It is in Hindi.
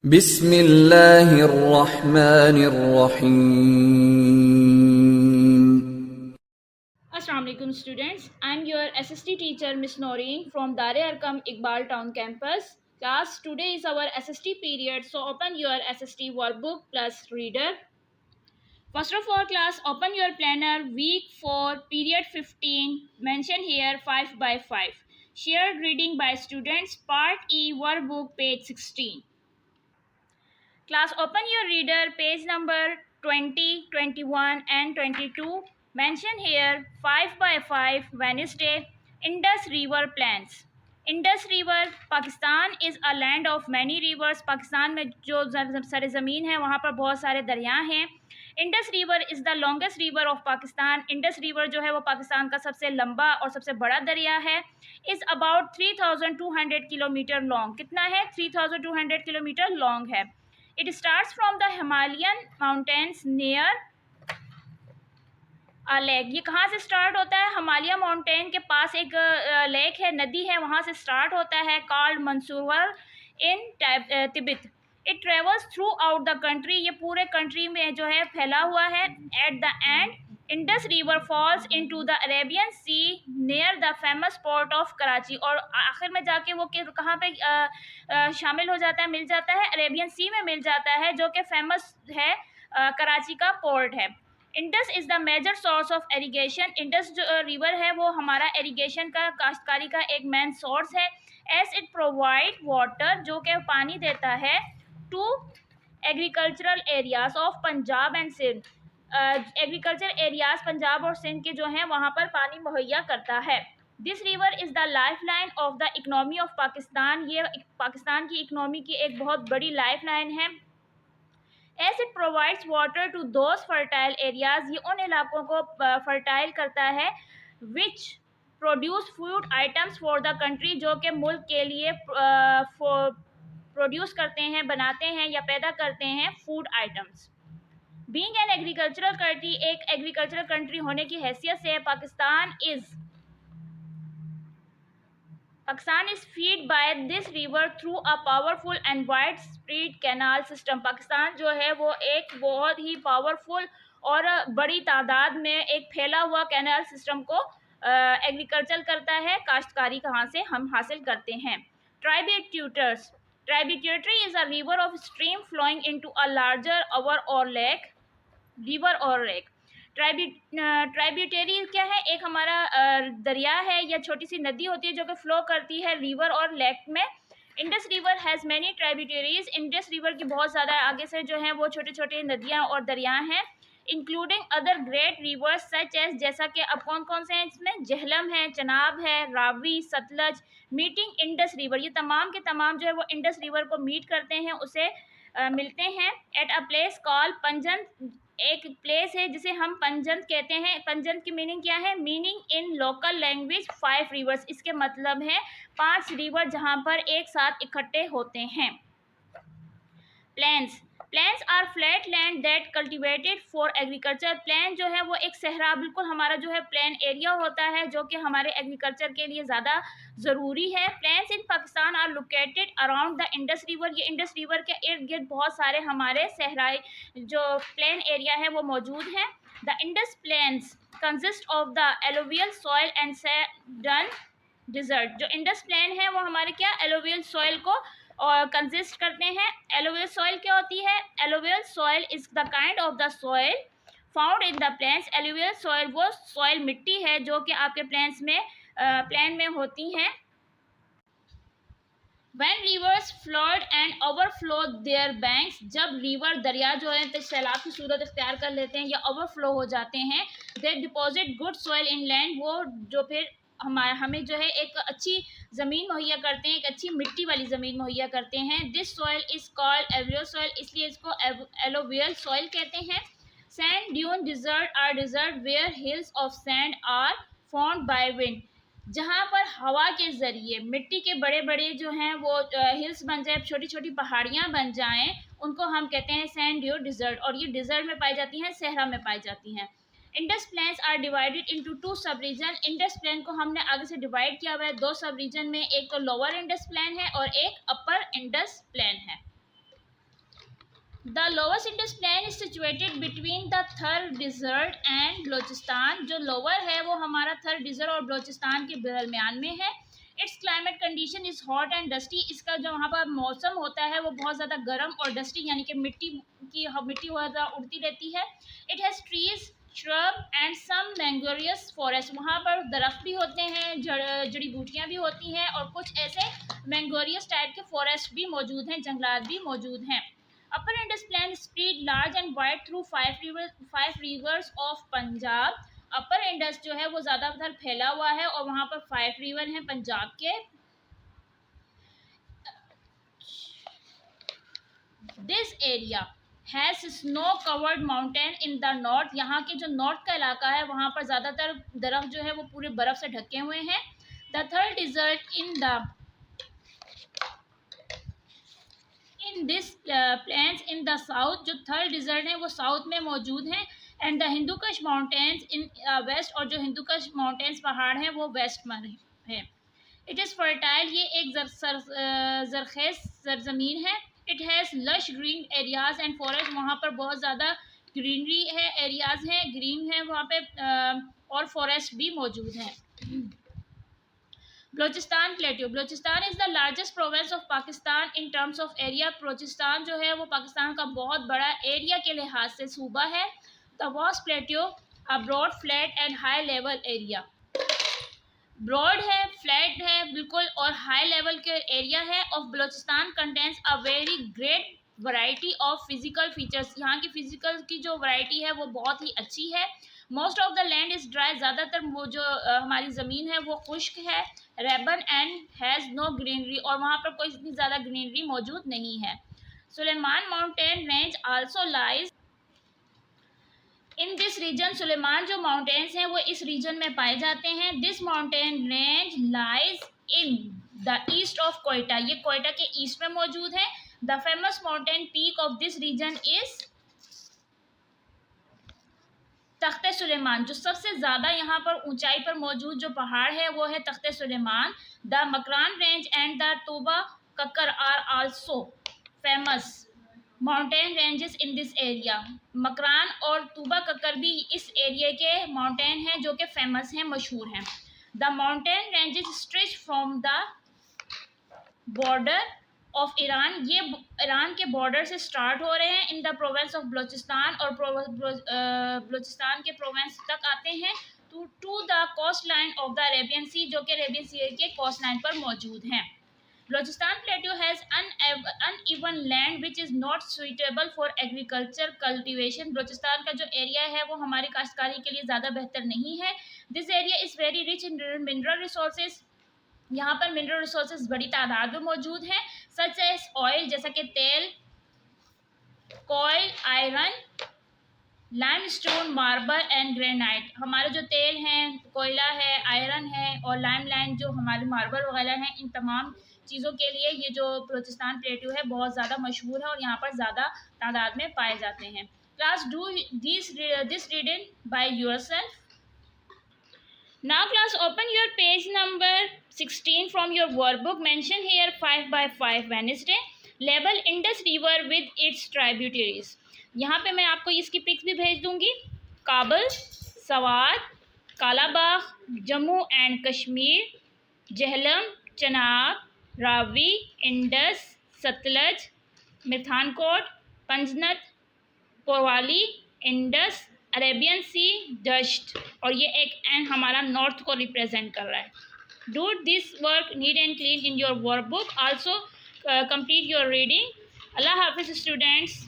बिस्मिल्लाहिर्रहमानिर्रहीम। Assalamu alaikum students. I am your SST teacher Miss Noreen from Dare Arkam Iqbal Town campus. Class, today is our SST period, so open your SST workbook plus reader. First of all, class, open your planner week 4 period 15. Mention here 5 by 5. Shared reading by students, part E workbook page 16. Class, open your reader page number 20, 21 and 22. Mention here 5 by 5 Wednesday Indus River plans. Indus river Pakistan is a land of many reverse. Pakistan में जो सरज़मीन है वहाँ पर बहुत सारे दरिया हैं। Indus river is the longest river of Pakistan. Indus river जो है वो पाकिस्तान का सबसे लंबा और सबसे बड़ा दरिया है। Is about 3200 kilometre long. कितना है? 3200 किलोमीटर लॉन्ग है। It starts from the Himalayan mountains near a lake. ये कहाँ से स्टार्ट होता है? हिमालय माउंटेन के पास एक लेक है, नदी है, वहाँ से स्टार्ट होता है। Called Mansur in Tibet. It travels throughout the country. ये पूरे कंट्री में जो है फैला हुआ है। At the end Indus river falls into the Arabian sea near the famous port of Karachi. और आखिर में जाके वो कहाँ पे शामिल हो जाता है, मिल जाता है? अरेबियन सी में मिल जाता है, जो कि फेमस है, कराची का पोर्ट है। Indus is the major source of irrigation. Indus जो रिवर है वो हमारा इरीगेशन का, काश्तकारी का एक मेन सोर्स है। एज इट प्रोवाइड वाटर, जो कि पानी देता है to agricultural areas of Punjab and Sindh. Agriculture areas Punjab और सिंध के जो हैं वहाँ पर पानी मुहैया करता है। This river is the life line of the economy of Pakistan. ये पाकिस्तान की इकनॉमी की एक बहुत बड़ी लाइफ लाइन है। As it provides water to those fertile areas. ये उन इलाकों को फर्टाइल करता है which produce food items for the country, जो कि मुल्क के लिए प्रोड्यूस करते हैं, बनाते हैं या पैदा करते हैं food items. Being an agricultural country, एक एग्रीकल्चरल कंट्री होने की हैसियत से Pakistan is feed by this river through a powerful and widespread canal system. Pakistan जो है वो एक बहुत ही पावरफुल और बड़ी तादाद में एक फैला हुआ कैनाल सिस्टम को एग्रीकल्चर करता है। काश्तकारी कहाँ से हम हासिल करते हैं? Tributaries. Tributary is a river of stream flowing into a larger river और लेक। ट्राइब्यूटरी क्या है? एक हमारा दरिया है या छोटी सी नदी होती है जो कि फ्लो करती है रिवर और लेक में। Indus river has many tributaries. Indus river की बहुत ज़्यादा आगे से जो है वो छोटे छोटे नदियाँ और दरिया हैं, including other great rivers such as, जैसा कि अब कौन कौन से हैं इसमें? जहलम है, चनाब है, Ravi, Sutlej. Meeting Indus river, ये तमाम के तमाम जो है वो इंडस रिवर को मीट करते हैं, उसे मिलते हैं। एट अ प्लेस कॉल पंजन, एक प्लेस है जिसे हम पंजंत कहते हैं। पंजंत की मीनिंग क्या है? Meaning in local language 5 reverse. इसके मतलब है 5 रिवर जहाँ पर एक साथ इकट्ठे होते हैं। Plains. Plains are flat land that cultivated for agriculture. Plain जो है वो एक सहरा, बिल्कुल हमारा जो है प्लेन एरिया होता है जो कि हमारे एग्रीकल्चर के लिए ज़्यादा ज़रूरी है। Plains in Pakistan are located around the Indus river. ये इंडस रिवर के इर्द गिर्द बहुत सारे हमारे सहराई जो प्लेन एरिया है वो मौजूद हैं। The Indus plains consist of the alluvial soil and sandy desert. जो इंडस प्लेन है वो हमारे क्या? एलोवियल सॉइल को और कंसिस्ट करते हैं। एलोवियल सॉइल क्या होती है? Alluvial soil is the kind of the soil found in the plains. Alluvial soil वो सॉइल मिट्टी है जो कि आपके प्लेन में होती हैं। When rivers flood and overflow their banks, जब रिवर दरिया जो है तो सैलाब की सूरत इख्तियार कर लेते हैं या ओवरफ्लो हो जाते हैं, they deposit good soil in land, वो जो फिर हमें जो है एक अच्छी ज़मीन मुहैया करते हैं, एक अच्छी मिट्टी वाली ज़मीन मुहैया करते हैं। This soil is called alluvial soil, इसलिए इसको एलुवियल सॉइल कहते हैं। Sand dune desert are desert where hills of sand are found by wind. जहाँ पर हवा के ज़रिए मिट्टी के बड़े बड़े जो हैं वो हिल्स बन जाए, छोटी छोटी पहाड़ियाँ बन जाएं, उनको हम कहते हैं सैंड ड्यून डिजर्ट। और ये डिजर्ट में पाई जाती हैं, सहरा में पाई जाती हैं। Indus plains are divided into 2 sub reason. Indus plane को हमने आगे से डिवाइड किया हुआ है 2 सब रीजन में। एक तो लोअर इंडस प्लेन है और एक अपर इंडस प्लेन है। The lower Indus plain is situated between the Thar desert and Balochistan. जो लोअर है वो हमारा थर डिजर्ट और बलोचिस्तान के दरमियान में है। It's climate condition is hot and dusty. इसका जो वहाँ पर मौसम होता है वो बहुत ज़्यादा गर्म और डस्टी यानी कि मिट्टी बहुत ज़्यादा उड़ती रहती है। It has trees, shrub and some mangroves forest. वहाँ पर दरख्त भी होते हैं, जड़ी बूटियाँ भी होती हैं और कुछ ऐसे मैंग्रोवियस टाइप के फॉरेस्ट भी मौजूद हैं, जंगलात भी मौजूद हैं। Upper Indus plain spread large and wide through 5 rivers of Punjab. Upper Indus जो है वो ज़्यादातर फैला हुआ है और वहाँ पर 5 रिवर हैं पंजाब के। This area has snow covered mountain in the north. यहाँ के जो नॉर्थ का इलाका है वहाँ पर ज़्यादातर दरख्त जो है वो पूरे बर्फ़ से ढके हुए हैं। The Thar desert in this plains in the south. जो थर्ड डिजर्ट है वो साउथ में मौजूद हैं। And the Hindu Kush mountains in west. और जो हिंदूकश माउंटेन्स पहाड़ हैं वो वेस्ट में है। It is fertile. ये एक जरखेज़ सरजमीन है। It has lush green areas and forest. वहाँ पर बहुत ज़्यादा ग्रीनरी है, एरियाज हैं, ग्रीन है वहाँ पे और फॉरेस्ट भी मौजूद हैं। Balochistan plateau. Balochistan is the largest province of Pakistan in terms of area. Balochistan जो है वो पाकिस्तान का बहुत बड़ा एरिया के लिहाज से सूबा है। The vast plateau a broad flat and high level area. Broad है, फ्लैट है बिल्कुल और हाई लेवल के एरिया है। Of Balochistan contains a very great variety of physical features. यहाँ की फिजिकल की जो वैरायटी है वो बहुत ही अच्छी है। Most of the land is dry. ज़्यादातर वो जो हमारी ज़मीन है वो खुश्क है। रेबन एंड हैज़ नो ग्रीनरी। और वहाँ पर कोई इतनी ज़्यादा ग्रीनरी मौजूद नहीं है। Sulaiman mountain range also lies in this region. Sulaiman जो माउंटेन्स हैं वो इस रीजन में पाए जाते हैं। This mountain range lies in the east of Quetta. ये कोयटा के ईस्ट में मौजूद है। The famous mountain peak of this region is Takhte Sulaiman. जो सबसे ज़्यादा यहाँ पर ऊंचाई पर मौजूद जो पहाड़ है वो है Takhte Sulaiman. The Makran range and the Toba Kakar are also famous mountain ranges in this area. Makran और तूबा कक्कर भी इस एरिया के माउंटेन हैं जो कि फेमस हैं, मशहूर हैं। The mountain ranges stretch from the border of Iran. ये ईरान के बॉर्डर से स्टार्ट हो रहे हैं in the province of Balochistan और बलोचिस्तान के प्रोविंस तक आते हैं to the coastline of the Arabian sea, जो कि अरेबियन सी के कोस्ट लाइन पर मौजूद हैं। Balochistan plateau has uneven land which is not suitable for agriculture cultivation. Balochistan का जो एरिया है वो हमारी काश्तकारी के लिए ज़्यादा बेहतर नहीं है। This area is very rich in mineral resources. यहाँ पर मिनरल रिसोर्सेज बड़ी तादाद में मौजूद हैं, सच एज ऑयल जैसा कि तेल, कोयल, iron, limestone, marble and granite. हमारे जो तेल हैं, कोयला है, आयरन है और लाइमलाइन जो हमारे मार्बल वगैरह हैं, इन तमाम चीज़ों के लिए ये जो बलोचिस्तान प्लेट्यू है बहुत ज़्यादा मशहूर है और यहाँ पर ज़्यादा तादाद में पाए जाते हैं। Class do this reading by yourself. Now class, open your page number 16 from your workbook. Mention here 5x5 Wednesday. Label Indus River with its tributaries. यहाँ पे मैं आपको इसकी पिक्स भी भेज दूँगी। काबल, सवात, कालाबाग, जम्मू एंड कश्मीर, जहलम, चनाब, रावी, इंडस, सतलज, मिठानकोट, पंजनत, पोवाली, इंडस, अरेबियन सी, डस्ट और ये एक एन हमारा नॉर्थ को रिप्रेजेंट कर रहा है। Do this work neat and clean in your workbook. Also complete your reading. अल्लाह हाफिज़ स्टूडेंट्स।